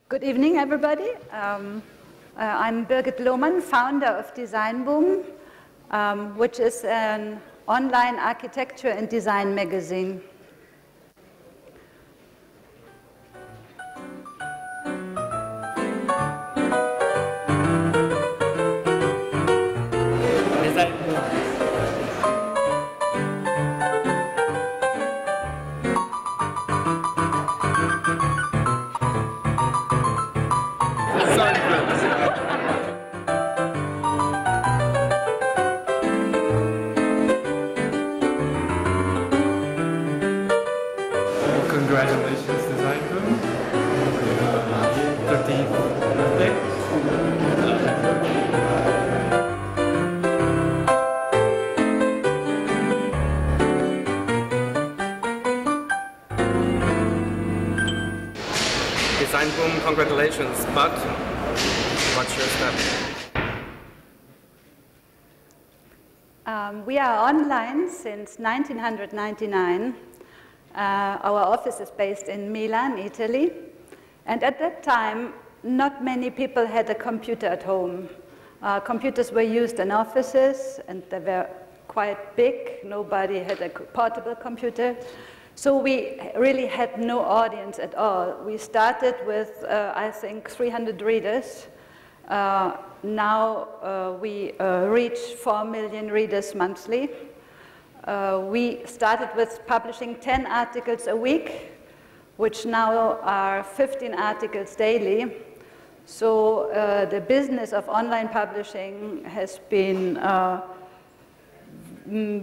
Good evening, everybody. I'm Birgit Lohmann, founder of Designboom, which is an online architecture and design magazine. Congratulations, Designboom. 13th birthday. Designboom, congratulations, but what's your step? We are online since 1999. Our office is based in Milan, Italy. And at that time, not many people had a computer at home. Computers were used in offices, and they were quite big. Nobody had a portable computer. So we really had no audience at all. We started with, I think, 300 readers. Now we reach 4 million readers monthly. We started with publishing 10 articles a week, which now are 15 articles daily. So the business of online publishing has been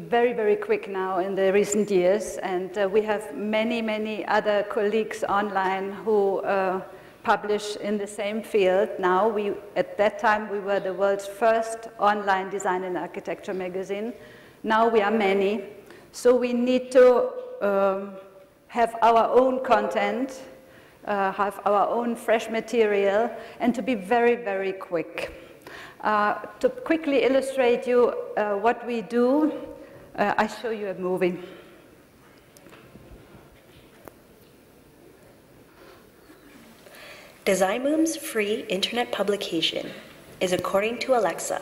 very, very quick now in the recent years. And we have many, many other colleagues online who publish in the same field now. At that time, we were the world's first online design and architecture magazine. Now we are many, so we need to have our own content, have our own fresh material, and to be very, very quick. To quickly illustrate you what we do, I show you a movie. Designboom's free internet publication is, according to Alexa,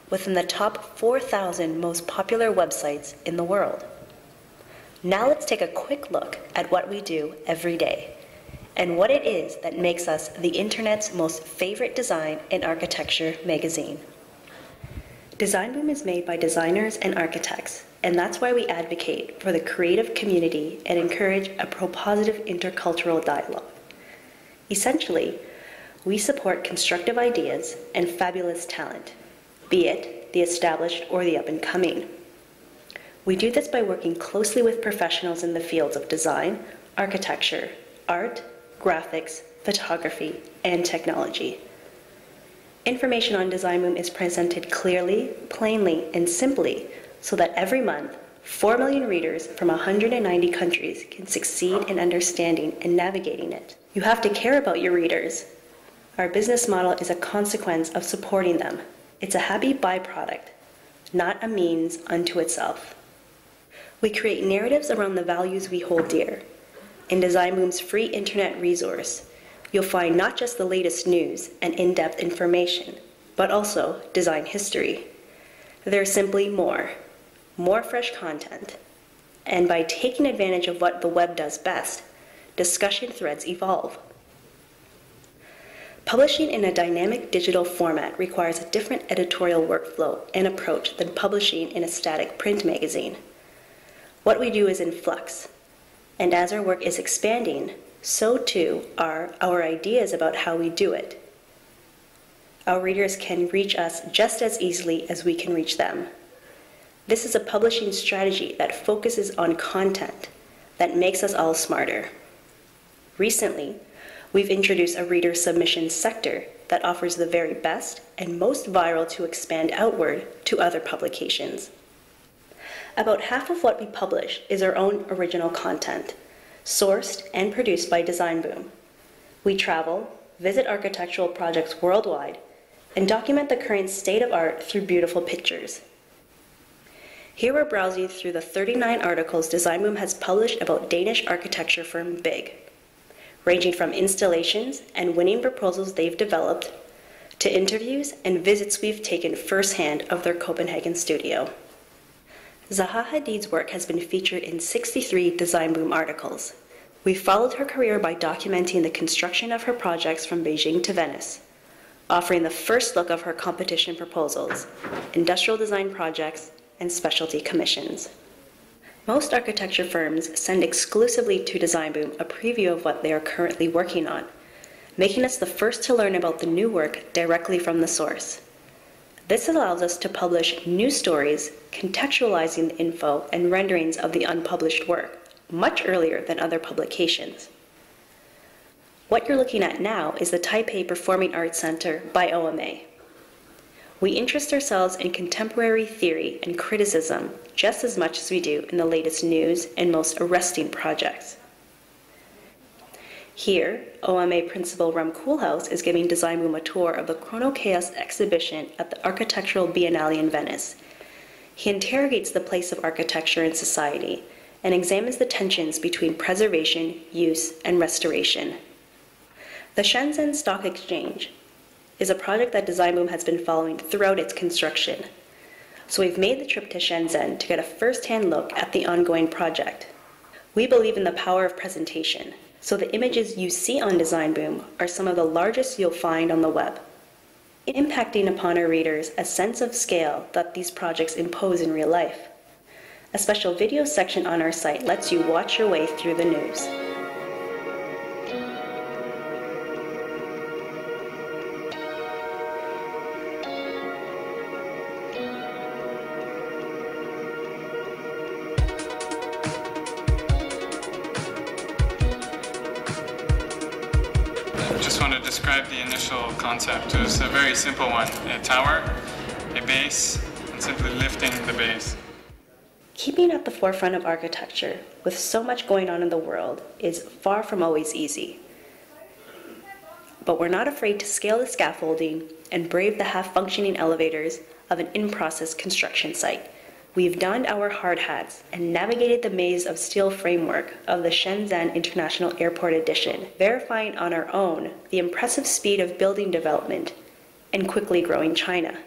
within the top 4,000 most popular websites in the world. Now let's take a quick look at what we do every day and what it is that makes us the internet's most favorite design and architecture magazine. Designboom is made by designers and architects, and that's why we advocate for the creative community and encourage a positive intercultural dialogue. Essentially, we support constructive ideas and fabulous talent, be it the established or the up-and-coming. We do this by working closely with professionals in the fields of design, architecture, art, graphics, photography, and technology. Information on Designboom is presented clearly, plainly, and simply so that every month, 4 million readers from 190 countries can succeed in understanding and navigating it. You have to care about your readers. Our business model is a consequence of supporting them. It's a happy byproduct, not a means unto itself. We create narratives around the values we hold dear. In Designboom's free internet resource, you'll find not just the latest news and in-depth information, but also design history. There's simply more fresh content. And by taking advantage of what the web does best, discussion threads evolve. Publishing in a dynamic digital format requires a different editorial workflow and approach than publishing in a static print magazine. What we do is in flux, and as our work is expanding, so too are our ideas about how we do it. Our readers can reach us just as easily as we can reach them. This is a publishing strategy that focuses on content that makes us all smarter. Recently, we've introduced a reader submission sector that offers the very best and most viral to expand outward to other publications. About half of what we publish is our own original content, sourced and produced by Designboom. We travel, visit architectural projects worldwide, and document the current state of art through beautiful pictures. Here we're browsing through the 39 articles Designboom has published about Danish architecture firm BIG, ranging from installations and winning proposals they've developed, to interviews and visits we've taken firsthand of their Copenhagen studio. Zaha Hadid's work has been featured in 63 Designboom articles. We followed her career by documenting the construction of her projects from Beijing to Venice, offering the first look of her competition proposals, industrial design projects, and specialty commissions. Most architecture firms send exclusively to Designboom a preview of what they are currently working on, making us the first to learn about the new work directly from the source. This allows us to publish new stories, contextualizing the info and renderings of the unpublished work much earlier than other publications. What you're looking at now is the Taipei Performing Arts Center by OMA. We interest ourselves in contemporary theory and criticism just as much as we do in the latest news and most arresting projects. Here, OMA Principal Rem Koolhaus is giving Designboom a tour of the Chronochaos exhibition at the Architectural Biennale in Venice. He interrogates the place of architecture in society and examines the tensions between preservation, use, and restoration. The Shenzen Stock Exchange is a project that Designboom has been following throughout its construction. So we've made the trip to Shenzen to get a first-hand look at the ongoing project. We believe in the power of presentation, so the images you see on Designboom are some of the largest you'll find on the web, impacting upon our readers a sense of scale that these projects impose in real life. A special video section on our site lets you watch your way through the news. I just want to describe the initial concept. It was a very simple one: a tower, a base, and simply lifting the base. Keeping at the forefront of architecture with so much going on in the world is far from always easy. But we're not afraid to scale the scaffolding and brave the half-functioning elevators of an in-process construction site. We've donned our hard hats and navigated the maze of steel framework of the Shenzhen International Airport Edition, verifying on our own the impressive speed of building development and quickly growing China.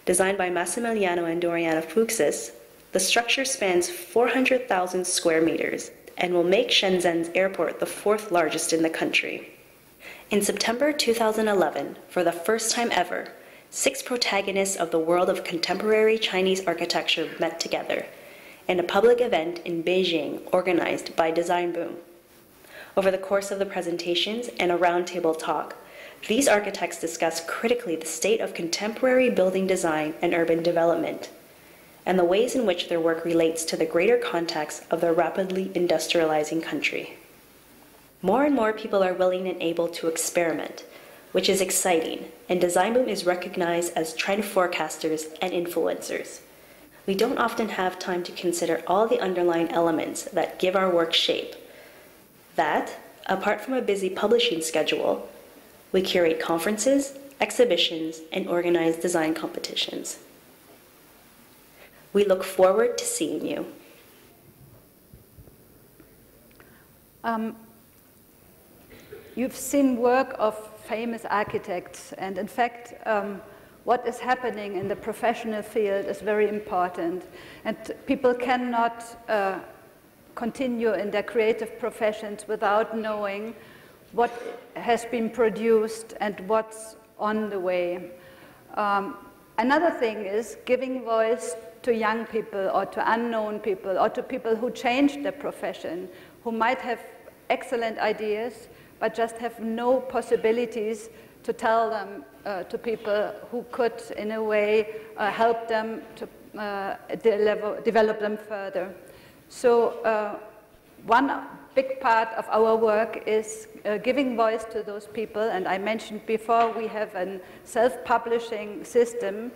Designed by Massimiliano and Doriana Fuchsis, the structure spans 400,000 square meters and will make Shenzhen's airport the fourth largest in the country. In September 2011, for the first time ever, 6 protagonists of the world of contemporary Chinese architecture met together in a public event in Beijing organized by Designboom. Over the course of the presentations and a roundtable talk, these architects discussed critically the state of contemporary building design and urban development, and the ways in which their work relates to the greater context of their rapidly industrializing country. More and more people are willing and able to experiment, which is exciting, and Designboom is recognized as trend forecasters and influencers. We don't often have time to consider all the underlying elements that give our work shape. That, apart from a busy publishing schedule, we curate conferences, exhibitions, and organize design competitions. We look forward to seeing you. You've seen work of famous architects, and in fact, what is happening in the professional field is very important. And people cannot continue in their creative professions without knowing what has been produced and what's on the way. Another thing is giving voice to young people or to unknown people or to people who changed their profession, who might have excellent ideas but just have no possibilities to tell them to people who could, in a way, help them to develop them further. So one big part of our work is giving voice to those people, and I mentioned before we have a self-publishing system.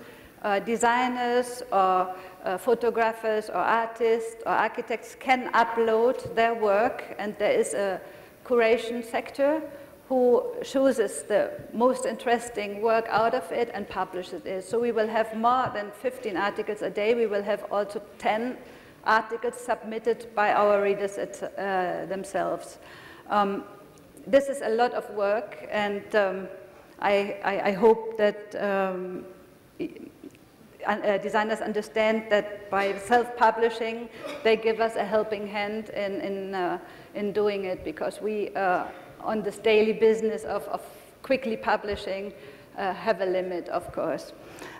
Designers or photographers or artists or architects can upload their work, and there is a curation sector who chooses the most interesting work out of it and publishes it. So we will have more than 15 articles a day. We will have also 10 articles submitted by our readers themselves. This is a lot of work, and I hope that designers understand that by self-publishing, they give us a helping hand in doing it, because we, on this daily business of quickly publishing, have a limit, of course.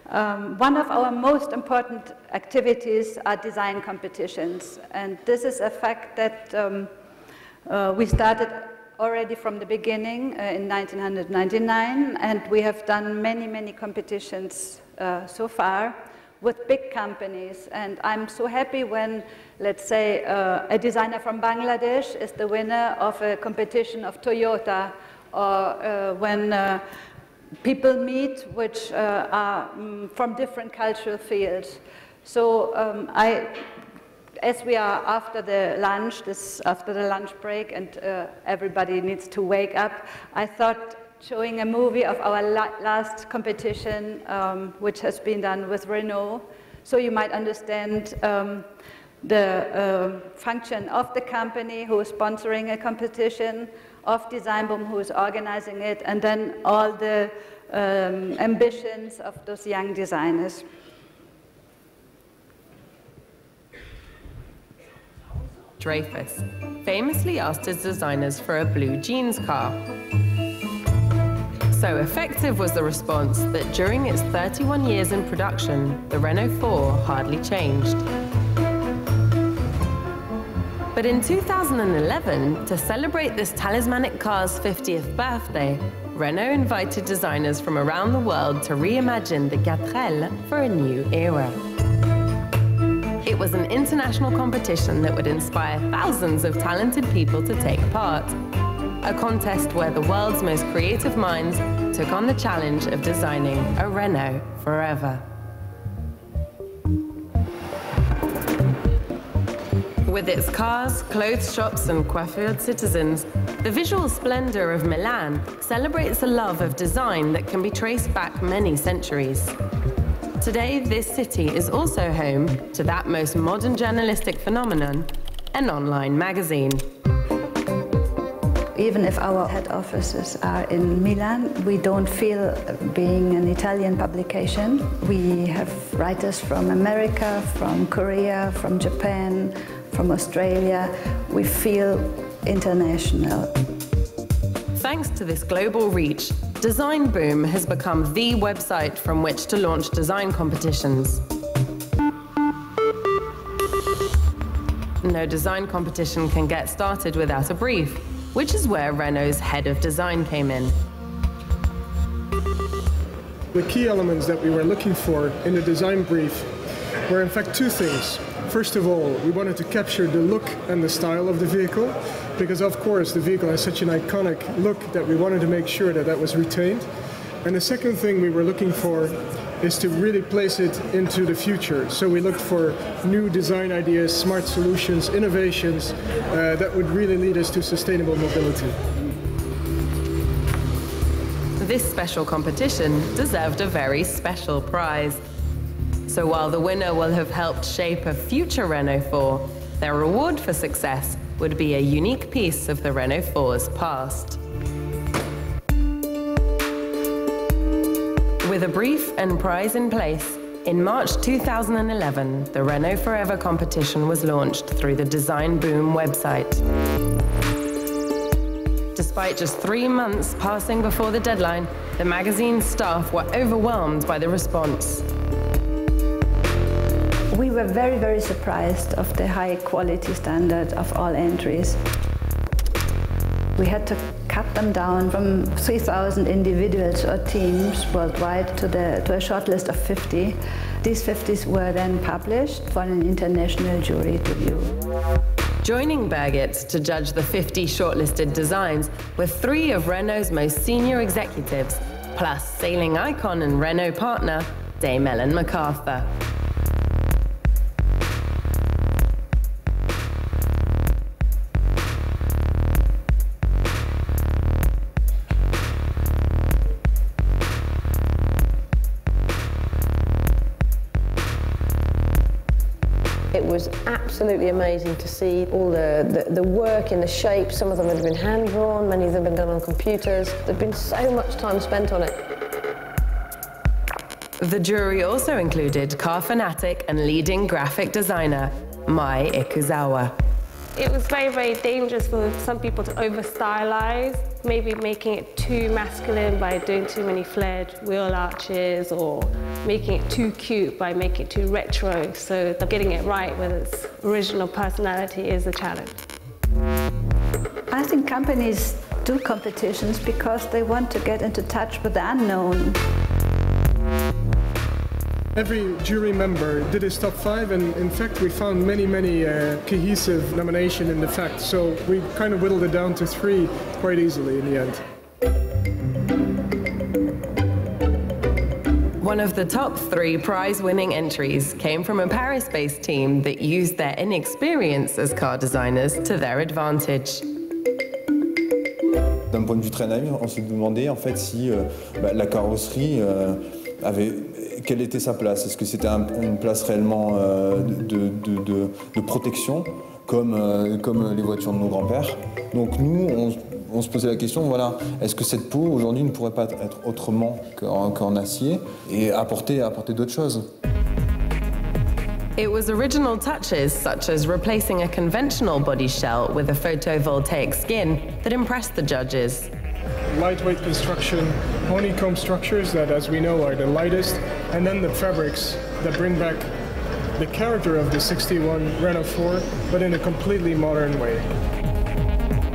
One of our most important activities are design competitions, and this is a fact that we started already from the beginning in 1999, and we have done many, many competitions so far with big companies. And I'm so happy when, let's say, a designer from Bangladesh is the winner of a competition of Toyota, or when people meet which are from different cultural fields. So as we are after the lunch, after the lunch break, and everybody needs to wake up, I thought showing a movie of our last competition, which has been done with Renault, so you might understand the function of the company who is sponsoring a competition, of Designboom who is organizing it, and then all the ambitions of those young designers. Dreyfus famously asked his designers for a blue jeans car. So effective was the response that during its 31 years in production, the Renault 4 hardly changed. But in 2011, to celebrate this talismanic car's 50th birthday, Renault invited designers from around the world to reimagine the catered for a new era. It was an international competition that would inspire thousands of talented people to take part. A contest where the world's most creative minds took on the challenge of designing a Renault forever. With its cars, clothes shops, and coiffured citizens, the visual splendor of Milan celebrates a love of design that can be traced back many centuries. Today, this city is also home to that most modern journalistic phenomenon, an online magazine. Even if our head offices are in Milan, we don't feel being an Italian publication. We have writers from America, from Korea, from Japan, from Australia. We feel international. Thanks to this global reach, Designboom has become the website from which to launch design competitions. No design competition can get started without a brief, which is where Renault's head of design came in. The key elements that we were looking for in the design brief were in fact two things. First of all, we wanted to capture the look and the style of the vehicle, because of course the vehicle has such an iconic look that we wanted to make sure that that was retained. And the second thing we were looking for is to really place it into the future. So we looked for new design ideas, smart solutions, innovations that would really lead us to sustainable mobility. This special competition deserved a very special prize. So while the winner will have helped shape a future Renault 4, their reward for success would be a unique piece of the Renault 4's past. With a brief and prize in place, in March 2011, the Renault Forever competition was launched through the Designboom website. Despite just 3 months passing before the deadline, the magazine's staff were overwhelmed by the response. We were very, very surprised of the high quality standard of all entries. We had to cut them down from 3,000 individuals or teams worldwide to a short list of 50. These 50s were then published for an international jury to view. Joining Birgit to judge the 50 shortlisted designs were 3 of Renault's most senior executives, plus sailing icon and Renault partner, Dame Ellen MacArthur. It was absolutely amazing to see all the work in the shapes. Some of them had been hand-drawn, many of them had been done on computers. There'd been so much time spent on it. The jury also included car fanatic and leading graphic designer, Mai Ikuzawa. It was very, very dangerous for some people to over-stylize, maybe making it too masculine by doing too many flared wheel arches, or making it too cute by making it too retro. So getting it right with its original personality is a challenge. I think companies do competitions because they want to get into touch with the unknown. Every jury member did his top 5, and in fact we found many cohesive nominations in the fact, so we kind of whittled it down to 3 quite easily in the end. One of the top 3 prize-winning entries came from a Paris-based team that used their inexperience as car designers to their advantage. D'un point de vue très naïf, on se demandait en fait si la carrosserie quelle était sa place. Est-ce que c'était une place réellement de protection, comme les voitures de nos grands-pères? Donc nous, on se posait la question, voilà, est-ce que cette peau aujourd'hui ne pourrait pas être autrement qu'en acier et apporter d'autres choses? It was original touches, such as replacing a conventional body shell with a photovoltaic skin, that impressed the judges. Lightweight construction, honeycomb structures that, as we know, are the lightest, and then the fabrics that bring back the character of the 61 Renault 4, but in a completely modern way.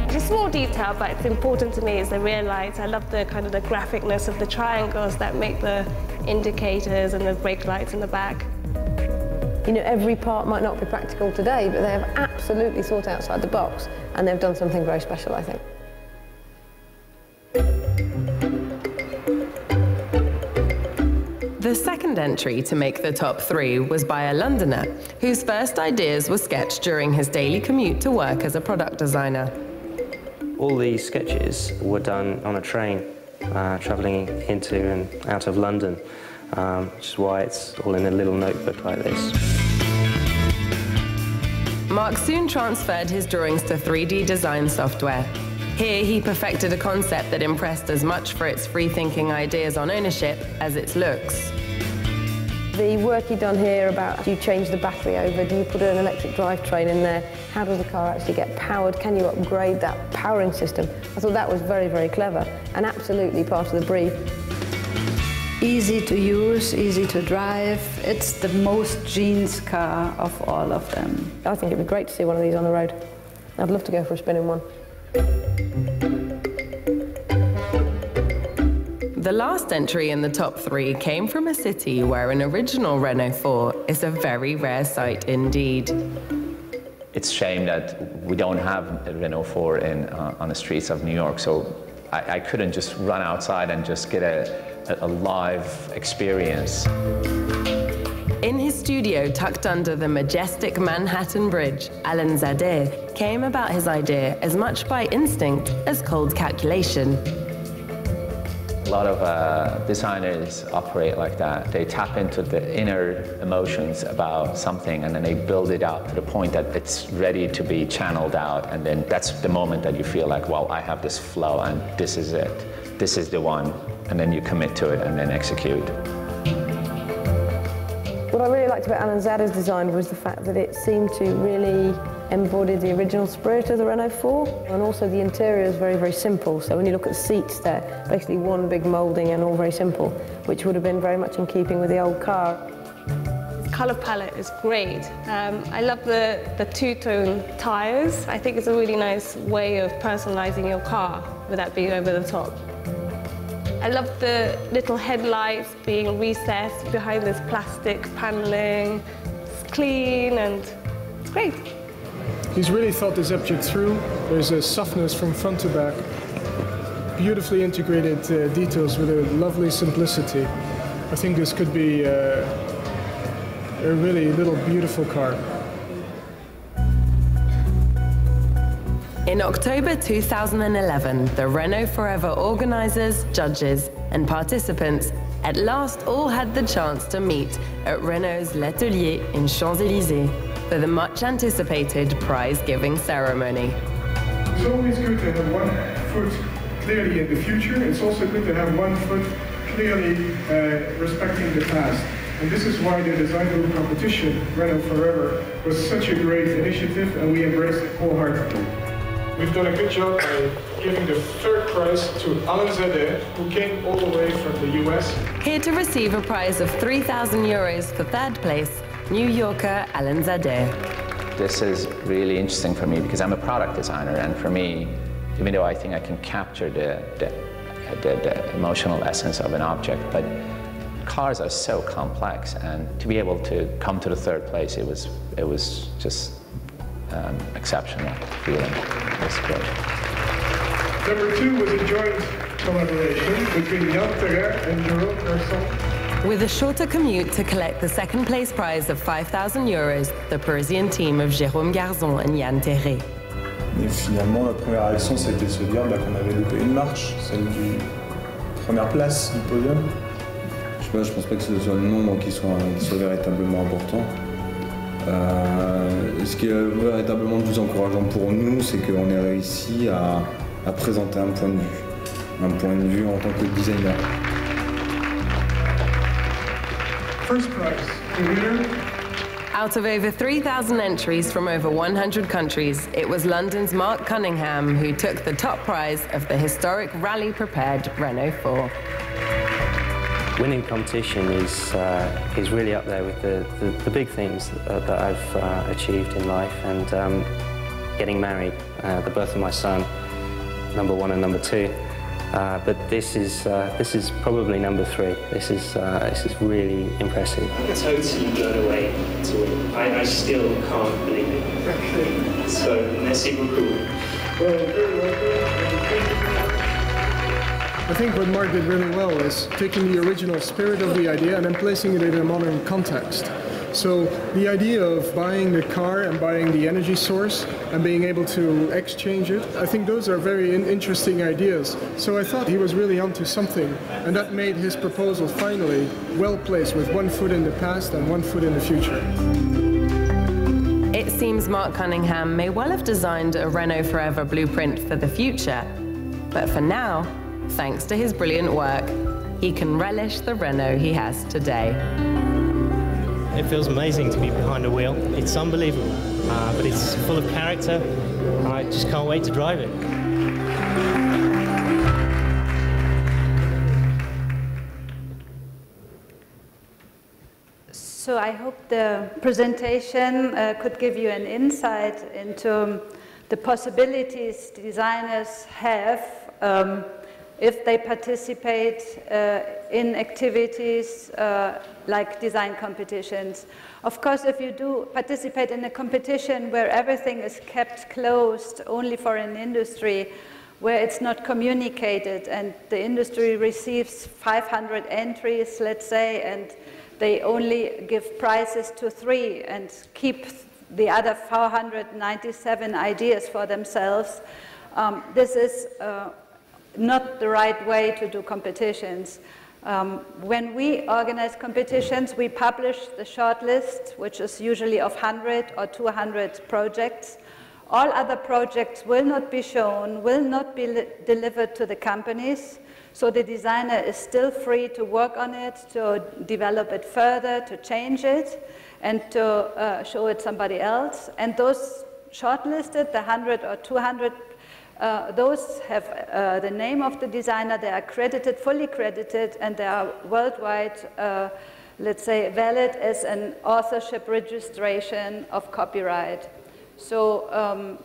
It's a small detail, but it's important to me is the rear lights. I love the kind of the graphicness of the triangles that make the indicators and the brake lights in the back. You know, every part might not be practical today, but they have absolutely thought outside the box, and they've done something very special, I think. The second entry to make the top 3 was by a Londoner, whose first ideas were sketched during his daily commute to work as a product designer. All these sketches were done on a train, travelling into and out of London, which is why it's all in a little notebook like this. Mark soon transferred his drawings to 3D design software. Here he perfected a concept that impressed as much for its free-thinking ideas on ownership as its looks. The work he'd done here about, do you change the battery over, do you put an electric drivetrain in there, how does the car actually get powered, can you upgrade that powering system? I thought that was very, very clever and absolutely part of the brief. Easy to use, easy to drive. It's the most jeans car of all of them. I think it'd be great to see one of these on the road. I'd love to go for a spin in one. The last entry in the top 3 came from a city where an original Renault 4 is a very rare sight indeed. It's a shame that we don't have a Renault 4 on the streets of New York, so I couldn't just run outside and just get a live experience. In his studio tucked under the majestic Manhattan Bridge, Alan Zadeh came about his idea as much by instinct as cold calculation. A lot of designers operate like that. They tap into the inner emotions about something and then they build it out to the point that it's ready to be channeled out, and then that's the moment that you feel like, well, I have this flow and this is it. This is the one. And then you commit to it and then execute. What I really liked about Alan Zadeh's design was the fact that it seemed to really embody the original spirit of the Renault 4, and also the interior is very, very simple. So when you look at the seats, they're basically one big moulding and all very simple, which would have been very much in keeping with the old car. The colour palette is great. I love the two-tone tyres. I think it's a really nice way of personalising your car without being over the top. I love the little headlights being recessed behind this plastic paneling. It's clean and it's great. He's really thought this object through. There's a softness from front to back. Beautifully integrated details with a lovely simplicity. I think this could be a really little beautiful car. In October 2011, the Renault Forever organisers, judges and participants at last all had the chance to meet at Renault's L'Atelier in Champs-Élysées. for the much-anticipated prize-giving ceremony. It's always good to have one foot clearly in the future. It's also good to have one foot clearly respecting the past. And this is why the Designboom competition, Renault Forever, was such a great initiative, and we embraced it wholeheartedly. We've done a good job by giving the third prize to Alan Zadeh, who came all the way from the US. Here to receive a prize of €3,000 for third place, New Yorker Alan Zadeh. This is really interesting for me because I'm a product designer, and for me, even though I think I can capture the emotional essence of an object, but cars are so complex, and to be able to come to the third place, it was just exceptional feeling. It was great. Number 2 was a joint collaboration between Jan Terrer and Jerome Garçon. With a shorter commute to collect the second place prize of €5,000, the Parisian team of Jérôme Garçon and Jan Terrer. Et finalement, la première réaction, c'était de se dire qu'on avait loupé une marche, celle du première place du podium. Je pense pas que ce soit le nombre qui soit véritablement important. Ce qui est véritablement le plus encourageant pour nous, c'est qu'on ait réussi à présenter un point de vue en tant que designer. First prize, the winner. Out of over 3,000 entries from over 100 countries, it was London's Mark Cunningham who took the top prize of the historic rally-prepared Renault 4. Winning competition is really up there with the big things that I've achieved in life, and getting married, the birth of my son, number 1 and number 2. But this is probably number 3. This is really impressive. I'm totally blown away to win. I still can't believe it. So, merci beaucoup. Well, very welcome. I think what Mark did really well is taking the original spirit of the idea and then placing it in a modern context. So the idea of buying the car and buying the energy source and being able to exchange it, I think those are very interesting ideas. So I thought he was really onto something, and that made his proposal finally well placed with one foot in the past and one foot in the future. It seems Mark Cunningham may well have designed a Renault Forever blueprint for the future, but for now, thanks to his brilliant work, he can relish the Renault he has today. It feels amazing to be behind a wheel. It's unbelievable, but it's full of character, and I just can't wait to drive it. So I hope the presentation could give you an insight into the possibilities designers have if they participate in activities like design competitions. Of course, if you do participate in a competition where everything is kept closed only for an industry, where it's not communicated, and the industry receives 500 entries, let's say, and they only give prizes to 3 and keep the other 497 ideas for themselves, this is not the right way to do competitions. When we organize competitions, we publish the shortlist, which is usually of 100 or 200 projects. All other projects will not be shown, will not be delivered to the companies, so the designer is still free to work on it, to develop it further, to change it, and to show it somebody else. And those shortlisted, the 100 or 200, those have the name of the designer, they are credited, fully credited, and they are worldwide, let's say, valid as an authorship registration of copyright. So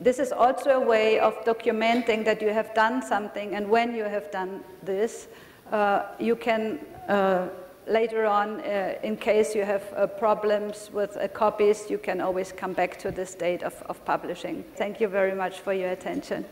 this is also a way of documenting that you have done something, and when you have done this, you can later on, in case you have problems with copies, you can always come back to this date of publishing. Thank you very much for your attention.